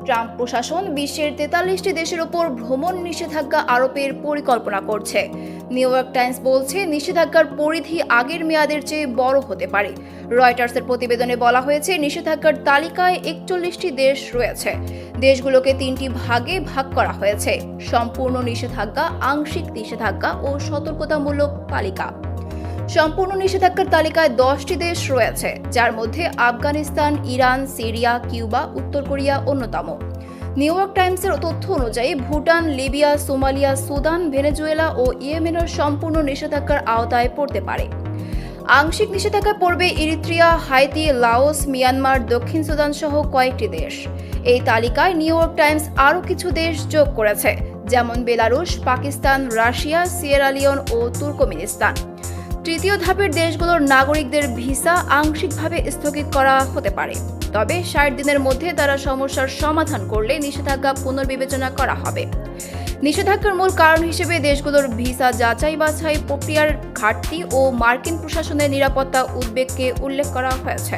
Trump প্রশাসন বিশ্বের 43টি দেশের উপর ভ্রমণ নিষেধাজ্ঞা আরোপের পরিকল্পনা করছে। নিউ ইয়র্ক টাইমস বলছে, নিষেধাজ্ঞার পরিধি আগের মেয়াদের চেয়ে বড় হতে পারে। রয়টার্সের প্রতিবেদনে বলা হয়েছে, নিষেধাজ্ঞার তালিকায় 41টি দেশ রয়েছে। দেশগুলোকে 3টি ভাগে ভাগ করা হয়েছে: সম্পূর্ণ নিষেধাজ্ঞা, আংশিক নিষেধাজ্ঞা ও সতর্কতামূলক তালিকা। সম্পূর্ণ নিষেধাজ্ঞার তালিকায় 10টি দেশ রয়েছে, যার মধ্যে আফগানিস্তান, ইরান, সিরিয়া, কিউবা, উত্তর কোরিয়া অন্যতম। নিউ ইয়র্ক টাইমসের তথ্য অনুযায়ী Bhutan, Libya, Somalia, Sudan, Venezuela ও ইয়েমেনের সম্পূর্ণ নিষেধাজ্ঞার আওতায় পড়তে পারে। আংশিক নিষেধাজ্ঞায় পড়বে ইরিত্রিয়া, হাইতি, লাওস, মিয়ানমার, দক্ষিণ সুদান সহ কয়েকটি দেশ। এই তালিকায় নিউ ইয়র্ক টাইমস আরও কিছু দেশ যোগ করেছে, যেমন Belarus, Pakistan, Russia, Sierra Leone ও তুর্কমেনিস্তান। তৃতীয় ধাপের দেশগুলোর নাগরিকদের ভিসা আংশিকভাবে স্থগিত করা হতে পারে, তবে 60 দিনের মধ্যে তারা সমস্যার সমাধান করলে নিষেধাজ্ঞা পুনর্বিবেচনা করা হবে। নিষেধাজ্ঞার মূল কারণ হিসেবে দেশগুলোর ভিসা যাচাই বাছাই প্রক্রিয়ার ঘাটতি ও মার্কিন প্রশাসনের নিরাপত্তা উদ্বেগকে উল্লেখ করা হয়েছে।